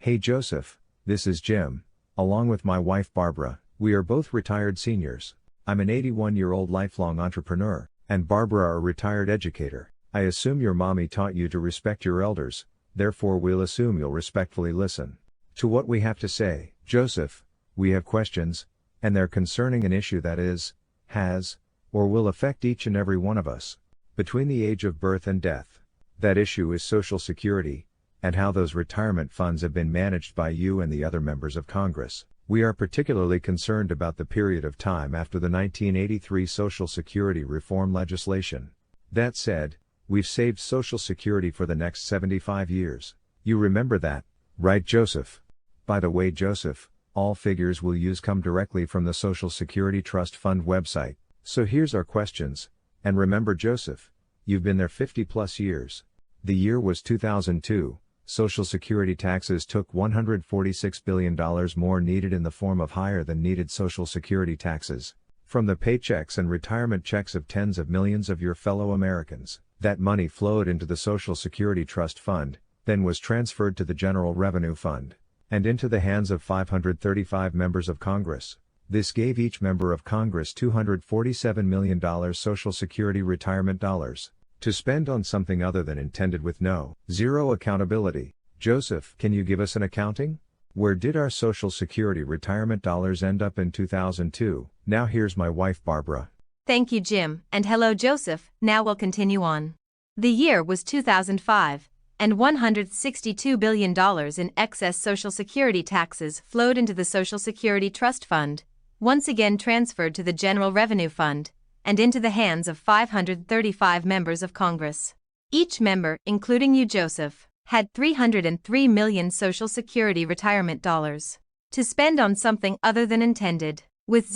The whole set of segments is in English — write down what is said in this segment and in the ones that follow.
Hey Joseph, this is Jim, along with my wife Barbara. We are both retired seniors. I'm an 81-year-old lifelong entrepreneur, and Barbara a retired educator. I assume your mommy taught you to respect your elders, therefore we'll assume you'll respectfully listen to what we have to say. Joseph, we have questions, and they're concerning an issue that is, has, or will affect each and every one of us, between the age of birth and death. That issue is Social Security, and how those retirement funds have been managed by you and the other members of Congress. We are particularly concerned about the period of time after the 1983 Social Security reform legislation. That said, we've saved Social Security for the next 75 years. You remember that, right Joseph? By the way Joseph, all figures we'll use come directly from the Social Security Trust Fund website. So here's our questions, and remember Joseph, you've been there 50 plus years. The year was 2002. Social Security taxes took $146 billion more needed in the form of higher than needed Social Security taxes, from the paychecks and retirement checks of tens of millions of your fellow Americans. That money flowed into the Social Security Trust Fund, then was transferred to the General Revenue Fund, and into the hands of 535 members of Congress. This gave each member of Congress $247 million Social Security retirement dollars to spend on something other than intended with zero accountability. Joseph, can you give us an accounting? Where did our Social Security retirement dollars end up in 2002? Now here's my wife Barbara. Thank you Jim, and hello Joseph. Now we'll continue on. The year was 2005, and $162 billion in excess Social Security taxes flowed into the Social Security Trust Fund, once again transferred to the General Revenue Fund, and into the hands of 535 members of Congress. Each member, including you Joseph, had 303 million Social Security retirement dollars to spend on something other than intended, with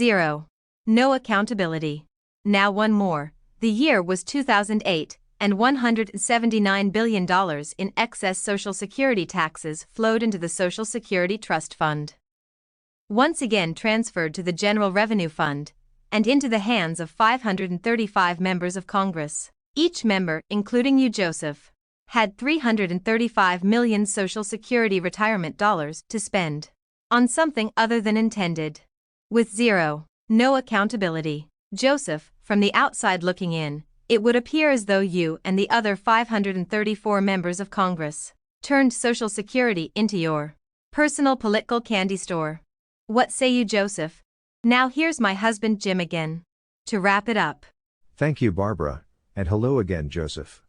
no accountability. Now one more. The year was 2008, and $179 billion in excess Social Security taxes flowed into the Social Security Trust Fund, once again transferred to the General Revenue Fund, and into the hands of 535 members of Congress. Each member, including you Joseph, had 335 million Social Security retirement dollars to spend on something other than intended, with no accountability. Joseph, from the outside looking in, it would appear as though you and the other 534 members of Congress turned Social Security into your personal political candy store. What say you Joseph? Now here's my husband Jim again to wrap it up. Thank you Barbara, and hello again Joseph.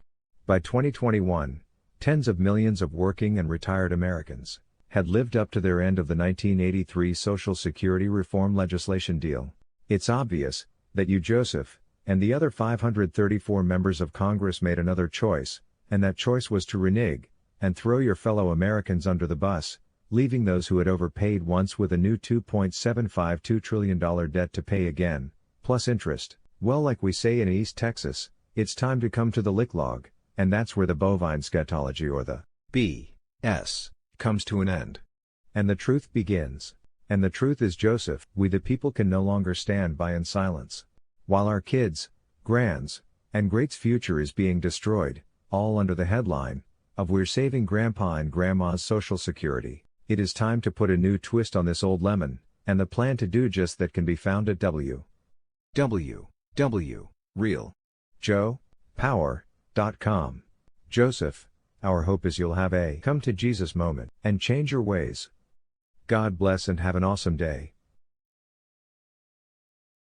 By 2021, tens of millions of working and retired Americans had lived up to their end of the 1983 Social Security reform legislation deal. It's obvious that you Joseph, and the other 534 members of Congress made another choice, and that choice was to renege and throw your fellow Americans under the bus, leaving those who had overpaid once with a new $2.752 trillion debt to pay again, plus interest. Well, like we say in East Texas, it's time to come to the lick log, and that's where the bovine scatology or the BS comes to an end. And the truth begins. And the truth is Joseph, we the people can no longer stand by in silence, while our kids, grands, and greats' future is being destroyed, all under the headline of we're saving Grandpa and Grandma's Social Security. It is time to put a new twist on this old lemon, and the plan to do just that can be found at www.realjoepower.com. Joseph, our hope is you'll have a come to Jesus moment and change your ways. God bless and have an awesome day.